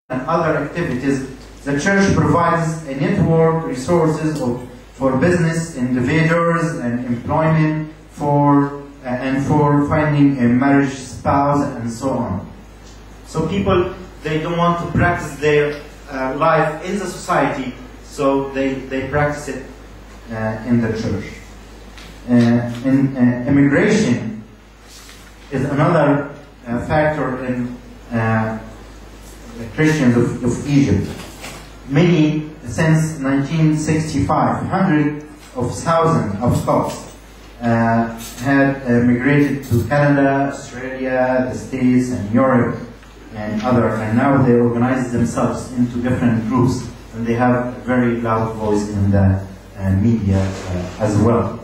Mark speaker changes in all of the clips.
Speaker 1: and other activities, the church provides a network resources for business individuals and employment for finding a marriage spouse and so on. So people, they don't want to practice their life in the society, so they practice it in the church. Immigration is another factor in Christians of Egypt. Many, since 1965, hundreds of thousands of Scots had migrated to Canada, Australia, the States, and Europe, and now they organize themselves into different groups, and they have a very loud voice in the media as well.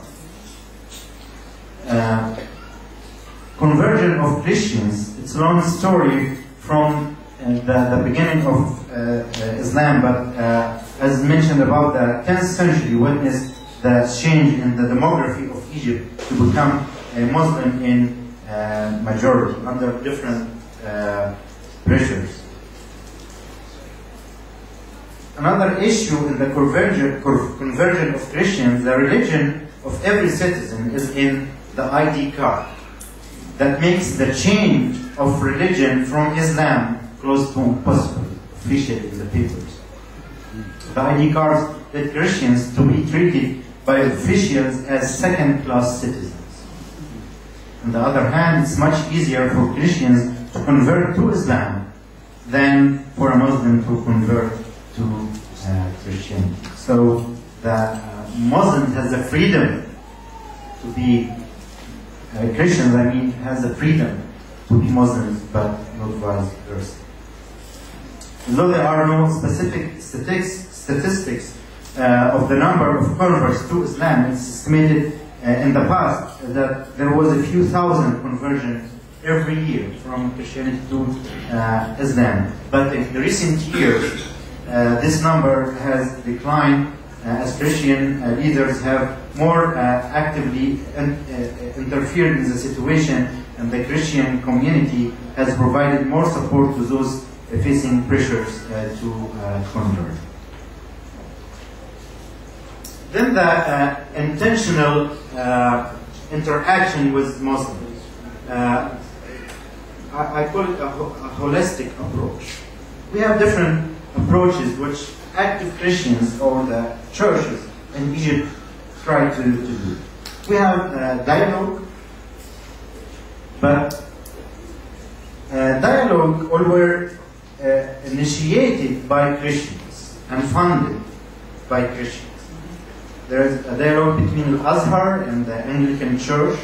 Speaker 1: Conversion of Christians, it's a long story from the beginning of Islam, but as mentioned about the 10th century witnessed the change in the demography of Egypt to become a Muslim in majority under different pressures. Another issue in the conversion of Christians, the religion of every citizen is in the ID card. That makes the change of religion from Islam close to impossible, officially in the papers. The ID cards let Christians to be treated by officials as second-class citizens. On the other hand, it's much easier for Christians to convert to Islam than for a Muslim to convert to Christianity. So the Muslim has the freedom to be Christians, has the freedom to be Muslims, but not vice versa. Though there are no specific statistics of the number of converts to Islam, it's estimated in the past that there was a few thousand conversions every year from Christianity to Islam. But in the recent years, this number has declined as Christian leaders have more actively interfered in the situation, and the Christian community has provided more support to those facing pressures to convert. Then the intentional interaction with Muslims. I call it a holistic approach. We have different approaches which active Christians or the churches in Egypt try to do. We have dialogue, but dialogue all were initiated by Christians and funded by Christians. There is a dialogue between Al-Azhar and the Anglican Church,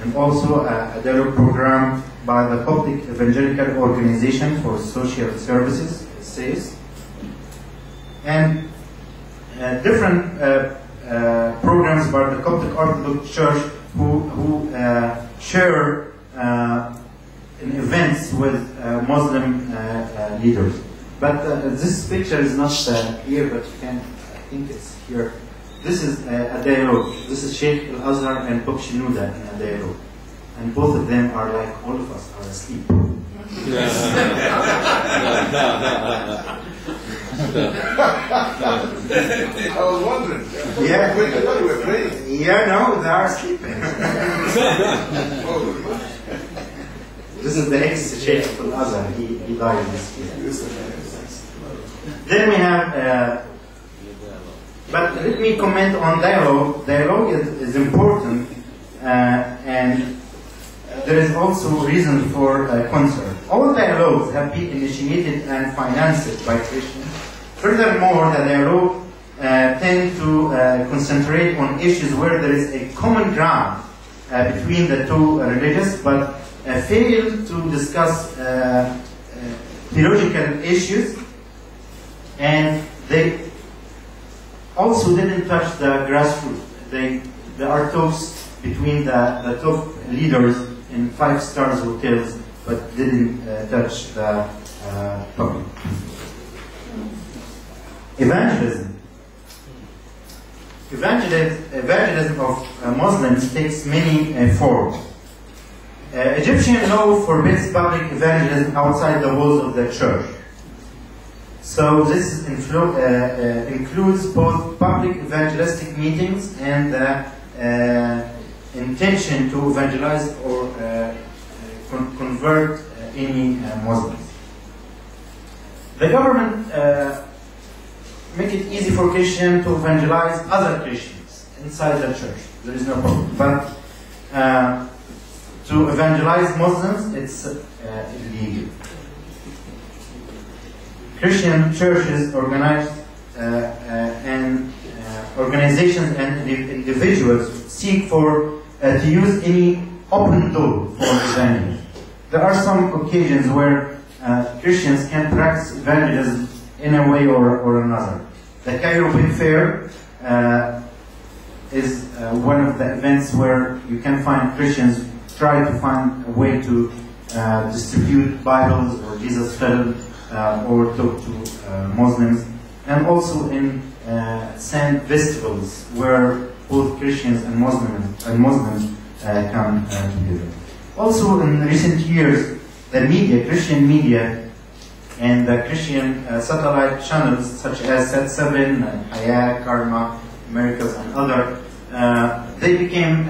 Speaker 1: and also a dialogue program by the Coptic Evangelical Organization for Social Services, SACE, and different programs by the Coptic Orthodox Church who share in events with Muslim leaders. But this picture is not here, but you can, I think it's here. This is a dialogue. This is Sheikh Al-Azhar and Pope Shenouda in a dialogue. And both of them are like all of us, are asleep.
Speaker 2: I was wondering.
Speaker 1: Yeah.
Speaker 2: We were praying.
Speaker 1: Yeah, no, they are sleeping. This is the ex-Sheikh Al-Azhar. He died this year. Then we have, but let me comment on dialogue. Dialogue is important, and there is also reason for concern. All dialogues have been initiated and financed by Christians. Furthermore, the dialogue tend to concentrate on issues where there is a common ground between the two religions, but fail to discuss theological issues, and they also didn't touch the grassroots. There are talks between the top leaders in 5-star hotels, but didn't touch the topic. Evangelism. Evangelism of Muslims takes many forms. Egyptian law forbids public evangelism outside the walls of the church. So this includes both public evangelistic meetings and intention to evangelize or convert any Muslims. The government make it easy for Christians to evangelize other Christians inside the church. There is no problem. But to evangelize Muslims, it's illegal. Christian churches organized and organizations and individuals seek to use any open door for evangelism. There are some occasions where Christians can practice evangelism in a way or another. The Cairo Book Fair is one of the events where you can find Christians try to find a way to distribute Bibles or Jesus film or talk to Muslims, and also in sand festivals where both Christians and Muslims come together. Also, in recent years, the media, Christian media, and the Christian satellite channels such as Set7, Hayat, Karma, Miracles, and other, they became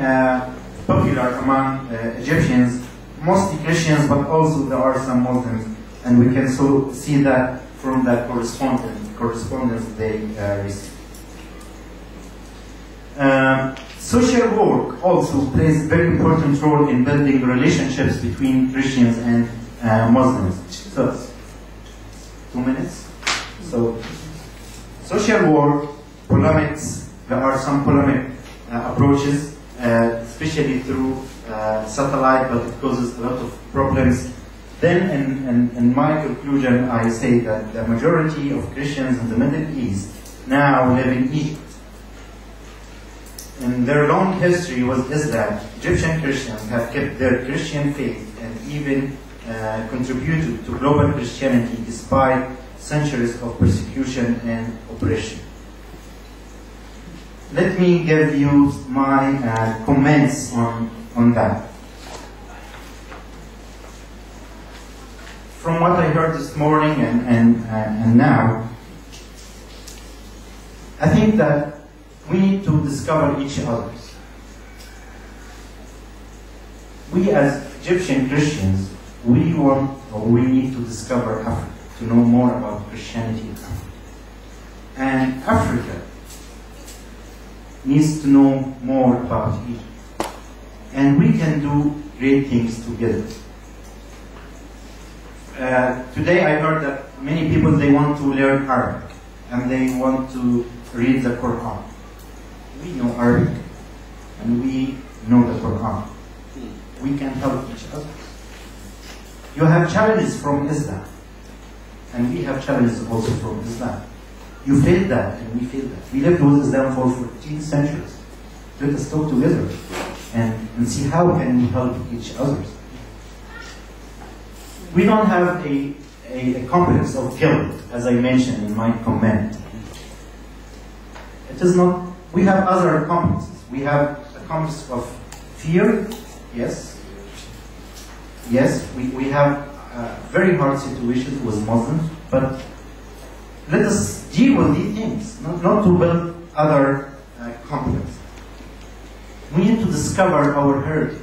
Speaker 1: popular among Egyptians, mostly Christians, but also there are some Muslims, and we can see that from the correspondence they receive. Social work also plays a very important role in building relationships between Christians and Muslims. So, 2 minutes. So, social work, polemics, there are some polemic approaches, especially through satellite, but it causes a lot of problems. Then, in my conclusion, I say that the majority of Christians in the Middle East now live in Egypt. In their long history with Islam, Egyptian Christians have kept their Christian faith and even contributed to global Christianity despite centuries of persecution and oppression. Let me give you my comments on that. From what I heard this morning and now, I think that we need to discover each other. We as Egyptian Christians, we need to discover Africa, to know more about Christianity in Africa. And Africa needs to know more about Egypt. And we can do great things together. Today I heard that many people, they want to learn Arabic and they want to read the Quran. We know Arabic and we know the Quran. We can help each other. You have challenges from Islam and we have challenges also from Islam. You failed that and we failed that. We lived with Islam for 14 centuries. Let us talk together and see how can we help each other. We don't have a complex of guilt, as I mentioned in my comment. It is not. We have other complexes. We have a complex of fear, yes. Yes, we have very hard situations with Muslims, but let us deal with these things, not to build other complexes. We need to discover our heritage.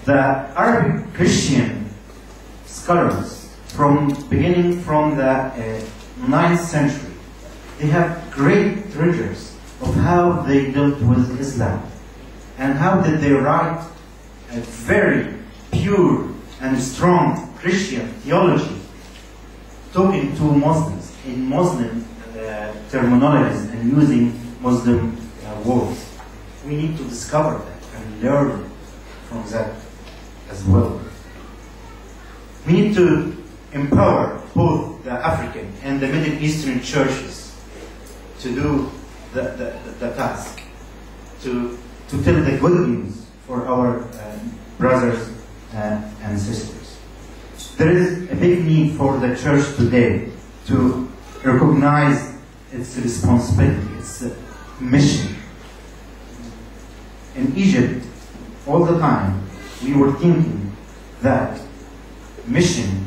Speaker 1: The Arabic Christian scholars, beginning from the 9th century, they have great treasures of how they dealt with Islam and how did they write a very pure and strong Christian theology, talking to Muslims in Muslim terminologies and using Muslim words. We need to discover that and learn from that as well. We need to empower both the African and the Middle Eastern churches to do the task, to tell the good news for our brothers and sisters. There is a big need for the church today to recognize its responsibility, its mission. In Egypt, all the time, we were thinking that mission